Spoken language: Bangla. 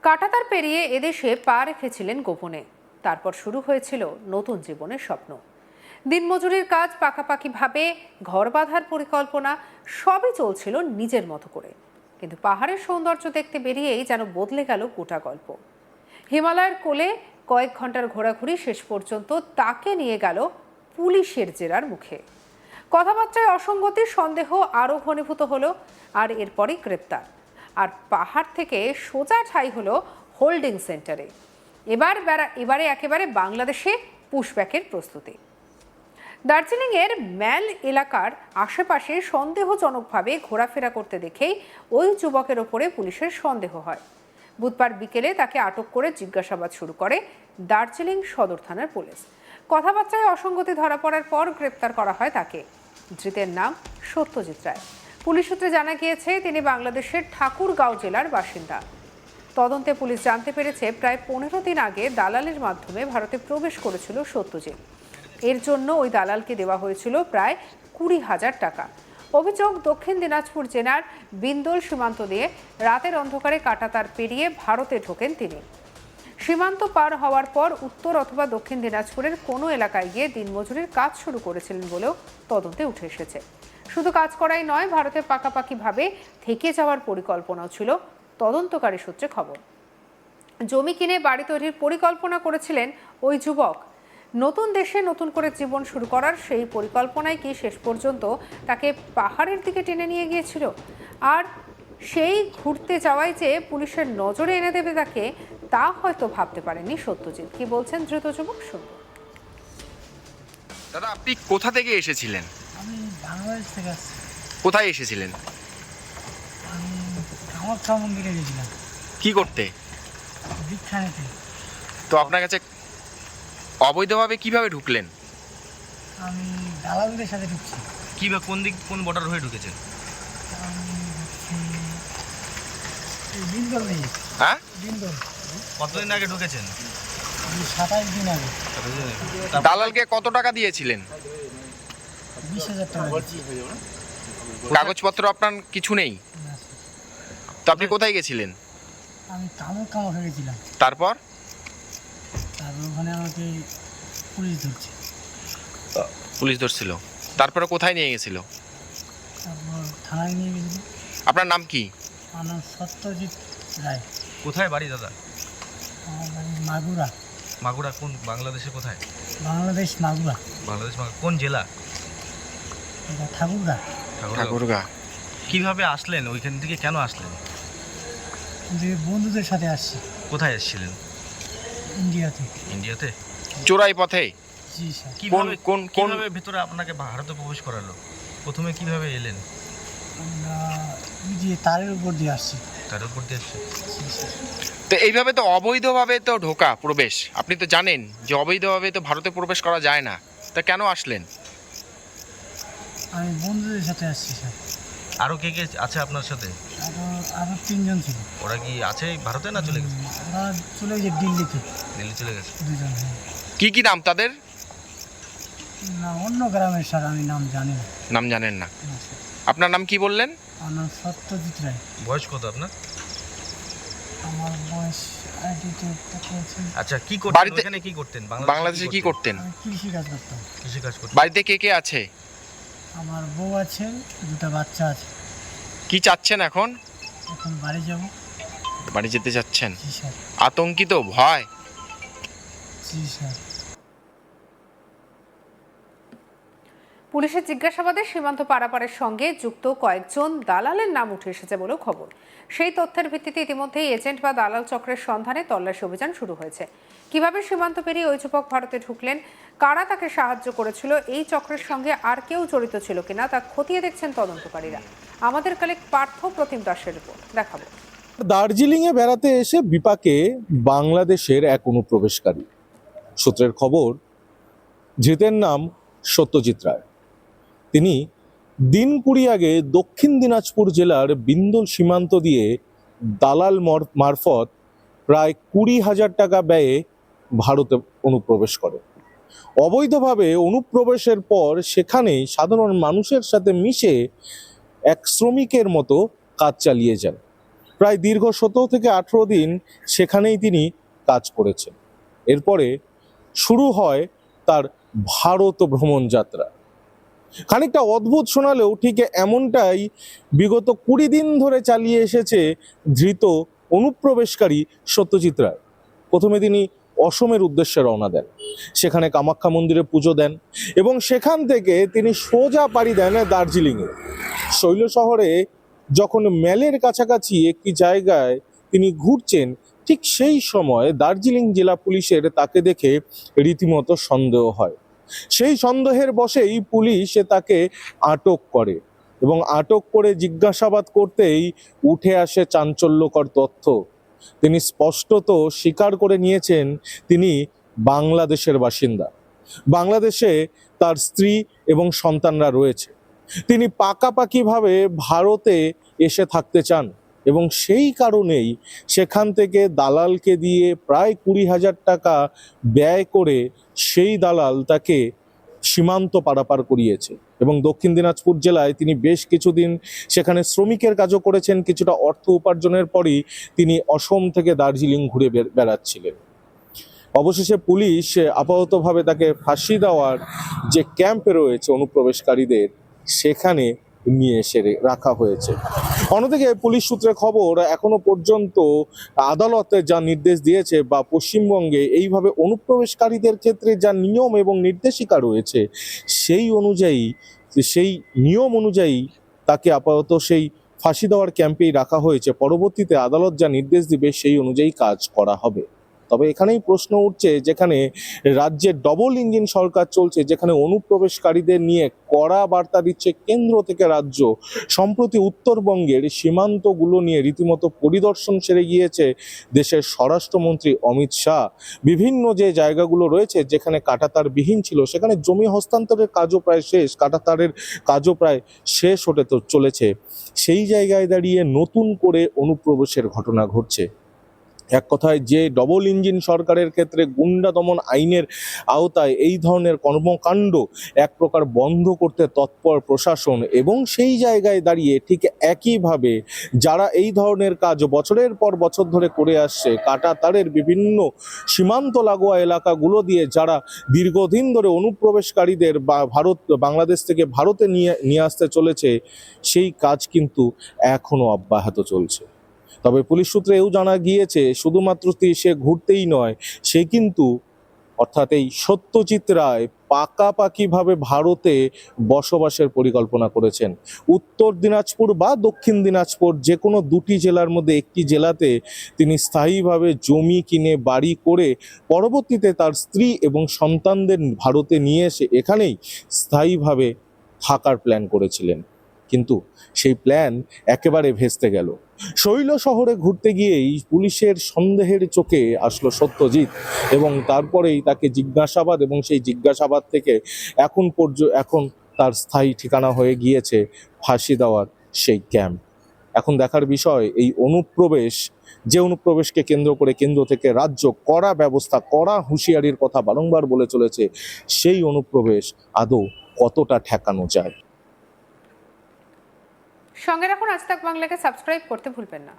কাঁটাতার পেরিয়ে এদেশে পা রেখেছিলেন গোপনে। তারপর শুরু হয়েছিল নতুন জীবনের স্বপ্ন। দিনমজুরির কাজ, পাকাপাকিভাবে ঘর বাঁধার পরিকল্পনা, সবই চলছিল নিজের মতো করে। কিন্তু পাহাড়ের সৌন্দর্য দেখতে বেরিয়েই যেন বদলে গেল গোটা গল্প। হিমালয়ের কোলে কয়েক ঘন্টার ঘোরাঘুরি শেষ পর্যন্ত তাকে নিয়ে গেল পুলিশের জেরার মুখে। কথাবার্তায় অসঙ্গতি, সন্দেহ আরও ঘনীভূত হলো, আর এরপরই গ্রেপ্তার। আর পাহাড় থেকে সোজা ঠাঁই হলো হোল্ডিং সেন্টারে। এবারে একেবারে বাংলাদেশে পুশব্যাকের প্রস্তুতি। দার্জিলিংয়ের ম্যাল এলাকার আশেপাশে সন্দেহজনকভাবে ঘোরাফেরা করতে দেখেই ওই যুবকের ওপরে পুলিশের সন্দেহ হয়। বুধবার বিকেলে তাকে আটক করে জিজ্ঞাসাবাদ শুরু করে দার্জিলিং সদর থানার পুলিশ। কথাবার্তায় অসঙ্গতি ধরা পড়ার পর গ্রেপ্তার করা হয় তাকে। ধৃতের নাম সত্যজিৎ রায়। পুলিশ সূত্রে জানা গিয়েছে তিনি বাংলাদেশের ঠাকুরগাঁও জেলার বাসিন্দা। তদন্তে পুলিশ জানতে পেরেছে প্রায় 15 দিন আগে দালালের মাধ্যমে ভারতে প্রবেশ করেছিল সত্যজিৎ। এর জন্য ওই দালালকে দেওয়া হয়েছিল প্রায় 20,000 টাকা। অভিযোগ, দক্ষিণ দিনাজপুর জেলার বিন্দল সীমান্ত দিয়ে রাতের অন্ধকারে কাঁটাতার পেরিয়ে ভারতে ঢোকেন তিনি। সীমান্ত পার হওয়ার পর উত্তর অথবা দক্ষিণ দিনাজপুরের কোনো এলাকায় গিয়ে দিনমজুরির কাজ শুরু করেছিলেন বলেও তদন্তে উঠে এসেছে। শুধু কাজ করাই নয়, ভারতে পাকাপাকিভাবে থেকে যাওয়ার পরিকল্পনাও ছিল তদন্তকারী সূত্রে খবর। জমি কিনে বাড়ি তৈরির পরিকল্পনা করেছিলেন ওই যুবক। নতুন দেশে নতুন করে জীবন শুরু করার সেই পরিকল্পনায় কি শেষ পর্যন্ত তাকে পাহাড়ের দিকে টেনে নিয়ে গিয়েছিল? আর সেই ঘুরতে যাওয়াই যে পুলিশের নজরে এনে দেবে তাকে, তা হয়তো ভাবতে পারেনি সত্যজিৎ। কি বলছেন ধৃত যুবক, শুনব। দাদা, আপনি কোথা থেকে এসেছিলেন? আমি বাংলাদেশ থেকে আসছি। কোথায় এসেছিলেন? আমি কামাখ্যা মন্দিরে গেছিলাম কি করতে? দীক্ষা নিতে। তো আপনার কাছে অবৈধভাবে কিভাবে ঢুকলেন? আমি দালালদের সাথে ঢুকছি। কিভাবে, কোন বর্ডার হয়ে ঢুকেছেন? আমি ঢুকছি এই দিনদল নিয়ে। হ্যাঁ, দিনদল। কতদিন আগে ঢুকেছেন? 27 দিন আগে। দালালকে কত টাকা দিয়েছিলেন? 20,000 টাকা দিয়েছি। কাগজপত্র আপনার কিছু নেই? না, তো আপনি কোথায় গেছিলেন? আমি কামাখ্যা গেছিলাম। তারপর ওখানে আমাকে পুলিশ ধরছে। পুলিশ ধরছিল। তারপরে কোথায় নিয়ে গেছিল? তারপর থানায় নিয়ে গেছিল। আপনার নাম কি? আমার নাম সত্যজিৎ রায়। কোথায় বাড়ি দাদা? আমার বাড়ি মাগুরা। মাগুরা কোন, বাংলাদেশে কোথায়? বাংলাদেশ মাগুরা। বাংলাদেশ কোন জেলা? এটা ঠাকুরগা। ঠাকুরগাঁ। কিভাবে আসলেন ওইখান থেকে, কেন আসলেন? যে বন্ধুদের সাথে আসছি। কোথায় এসেছিলেন? ইন্ডিয়াতে। ইন্ডিয়াতে? চোরাই পথে? জি স্যার। কিভাবে ভিতরে আপনাকে ভারতে প্রবেশ করালো? প্রথমে কিভাবে এলেন? আমরা তারের উপর দিয়ে আসছি। তার উপর দিয়ে এসছে। জি স্যার। তো এইভাবে তো অবৈধভাবে তো ঢোকা প্রবেশ, আপনি তো জানেন যে অবৈধভাবে তো ভারতে প্রবেশ করা যায় না। তা কেন আসলেন? আমি বন্ধুদের সাথে আসছি স্যার। আরও কে কে আছে আপনার সাথে? আরো 3 জন ছিল। ওরা কি আছে ভারতে না চলে গেছে? ওরা চলে গেছে দিল্লিতে। দিল্লি চলে গেছে। 2 জন। কি কি নাম তাদের? না, অন্য গ্রামের স্যার, আমি নাম জানি না। নাম জানেন না? না স্যার। আপনার নাম কি বললেন? আমার নাম সত্যজিৎ রায়। বয়স কত আপনার? আমার বয়স আইডিতে কত? আচ্ছা, কি করতেন বাড়িতে? ওখানে কি করতেন? বাংলাদেশে কি করতেন? আমি কৃষি কাজ করতাম। কৃষি কাজ করতেন। বাড়িতে কে কে আছে? আমার বউ আছে, 2টা বাচ্চা আছে। কি চাচ্ছেন এখন? এখন বাড়ি যাব। বাড়ি যেতে চাচ্ছেন? জি স্যার। আতঙ্কিত, ভয়? জি স্যার। পুলিশের জিজ্ঞাসাবাদে সীমান্ত পারাপারের সঙ্গে যুক্ত কয়েকজন দালালের নাম উঠে এসেছে বলেও খবর। সেই তথ্যের ভিত্তিতে ইতিমধ্যেই এজেন্ট বা দালাল চক্রের সন্ধানে তল্লাশি অভিযান শুরু হয়েছে। কিভাবে সীমান্ত পেরিয়ে ওই যুবক ভারতে ঢুকলেন, কারা তাকে সাহায্য করেছিল, এই চক্রের সঙ্গে আর কেউ জড়িত ছিল কিনা তা খতিয়ে দেখছেন তদন্তকারীরা। আমাদের কালেক্ট পার্থ প্রতিম দাসের রিপোর্ট দেখাবো। দার্জিলিংয়ে বেড়াতে এসে বিপাকে বাংলাদেশের এক অনুপ্রবেশকারী। সূত্রের খবর, ধৃতের নাম সত্যজিৎ রায়। তিনি দিন 20 আগে দক্ষিণ দিনাজপুর জেলার বিন্দল সীমান্ত দিয়ে দালাল মারফত প্রায় 20,000 টাকা ব্যয়ে ভারতে অনুপ্রবেশ করে। অবৈধভাবে অনুপ্রবেশের পর সেখানেই সাধারণ মানুষের সাথে মিশে এক শ্রমিকের মতো কাজ চালিয়ে যান। প্রায় দীর্ঘ 17 থেকে 18 দিন সেখানেই তিনি কাজ করেছেন। এরপরে শুরু হয় তার ভারত ভ্রমণ যাত্রা। খানিকটা অদ্ভুত শোনালেও ঠিক এমনটাই বিগত 20 দিন ধরে চালিয়ে এসেছে ধৃত অনুপ্রবেশকারী সত্যজিৎ রায়। প্রথমে তিনি অসমের উদ্দেশ্যে রওনা দেন, সেখানে কামাখ্যা মন্দিরে পুজো দেন এবং সেখান থেকে তিনি সোজা পাড়ি দেন দার্জিলিংয়ে। শৈল শহরে যখন মেলের কাছাকাছি একটি জায়গায় তিনি ঘুরছেন, ঠিক সেই সময় দার্জিলিং জেলা পুলিশের তাকে দেখে রীতিমতো সন্দেহ হয়। সেই সন্দেহের বশেই পুলিশ তাকে আটক করে এবং আটক করে জিজ্ঞাসাবাদ করতেই উঠে আসে চাঞ্চল্যকর তথ্য। তিনি স্পষ্টত স্বীকার করে নিয়েছেন তিনি বাংলাদেশের বাসিন্দা। বাংলাদেশে তার স্ত্রী এবং সন্তানরা রয়েছে। তিনি পাকাপাকিভাবে ভারতে এসে থাকতে চান এবং সেই কারণেই সেখান থেকে দালালকে দিয়ে প্রায় 20,000 টাকা ব্যয় করে সেই দালাল তাকে সীমান্ত পারাপার করিয়েছে এবং দক্ষিণ দিনাজপুর জেলায় তিনি বেশ কিছুদিন সেখানে শ্রমিকের কাজও করেছেন। কিছুটা অর্থ উপার্জনের পরই তিনি অসম থেকে দার্জিলিং ঘুরে বেড়াচ্ছিলেন। অবশেষে পুলিশ আপাততভাবে তাকে ফাঁসি দেওয়ার যে ক্যাম্পে রয়েছে অনুপ্রবেশকারীদের, সেখানে নিয়ে এসে রাখা হয়েছে। অন্যদিকে পুলিশ সূত্রে খবর, এখনো পর্যন্ত আদালতে যা নির্দেশ দিয়েছে বা পশ্চিমবঙ্গে এইভাবে অনুপ্রবেশকারীদের ক্ষেত্রে যা নিয়ম এবং নির্দেশিকা রয়েছে, সেই নিয়ম অনুযায়ী তাকে আপাতত সেই ফাঁসি দেওয়ার ক্যাম্পেই রাখা হয়েছে। পরবর্তীতে আদালত যা নির্দেশ দিবে সেই অনুযায়ী কাজ করা হবে। তবে এখানেই প্রশ্ন উঠছে, যেখানে রাজ্যে ডবল ইঞ্জিন সরকার চলছে, যেখানে অনুপ্রবেশকারীদের নিয়ে কড়া বার্তা দিচ্ছে কেন্দ্র থেকে রাজ্য, সম্প্রতি উত্তরবঙ্গের সীমান্তগুলো নিয়ে রীতিমতো পরিদর্শন সেরে গিয়েছে দেশের স্বরাষ্ট্রমন্ত্রী অমিত শাহ। বিভিন্ন যে জায়গাগুলো রয়েছে যেখানে কাঁটাতার বিহীন ছিল, সেখানে জমি হস্তান্তরের কাজও প্রায় শেষ, কাঁটাতারের কাজও প্রায় শেষ হতে তো চলেছে। সেই জায়গায় দাঁড়িয়ে নতুন করে অনুপ্রবেশের ঘটনা ঘটছে। এক কথায়, যে ডবল ইঞ্জিন সরকারের ক্ষেত্রে গুন্ডা দমন আইনের আওতায় এই ধরনের কর্মকাণ্ড এক প্রকার বন্ধ করতে তৎপর প্রশাসন, এবং সেই জায়গায় দাঁড়িয়ে ঠিক একইভাবে যারা এই ধরনের কাজ বছরের পর বছর ধরে করে আসছে, কাঁটাতারের বিভিন্ন সীমান্ত লাগোয়া এলাকাগুলো দিয়ে যারা দীর্ঘদিন ধরে অনুপ্রবেশকারীদের বাংলাদেশ থেকে ভারতে নিয়ে আসতে চলেছে, সেই কাজ কিন্তু এখনো অব্যাহত চলছে। তবে পুলিশ সূত্রে এও জানা গিয়েছে, শুধুমাত্র সে ঘুরতেই নয়, সে কিন্তু অর্থাৎ এই সত্যজিৎ রায় পাকাপাকিভাবে ভারতে বসবাসের পরিকল্পনা করেছেন। উত্তর দিনাজপুর বা দক্ষিণ দিনাজপুর যে কোনো দুটি জেলার মধ্যে একটি জেলাতে তিনি স্থায়ীভাবে জমি কিনে বাড়ি করে পরবর্তীতে তার স্ত্রী এবং সন্তানদের ভারতে নিয়ে এসে এখানেই স্থায়ীভাবে থাকার প্ল্যান করেছিলেন। কিন্তু সেই প্ল্যান একেবারে ভেস্তে গেল। শৈল শহরে ঘুরতে গিয়েই পুলিশের সন্দেহের চোখে আসলো সত্যজিৎ এবং তারপরেই তাকে জিজ্ঞাসাবাদ, এবং সেই জিজ্ঞাসাবাদ থেকে এখন তার স্থায়ী ঠিকানা হয়ে গিয়েছে ফাঁসি দেওয়ার সেই ক্যাম্প। এখন দেখার বিষয়, এই অনুপ্রবেশকে কেন্দ্র করে কেন্দ্র থেকে রাজ্য কড়া ব্যবস্থা, কড়া হুঁশিয়ারির কথা বারংবার বলে চলেছে, সেই অনুপ্রবেশ আদৌ কতটা ঠেকানো যায়। সঙ্গে রাখুন আজ তাক বাংলাকে, সাবস্ক্রাইব করতে ভুলবেন না।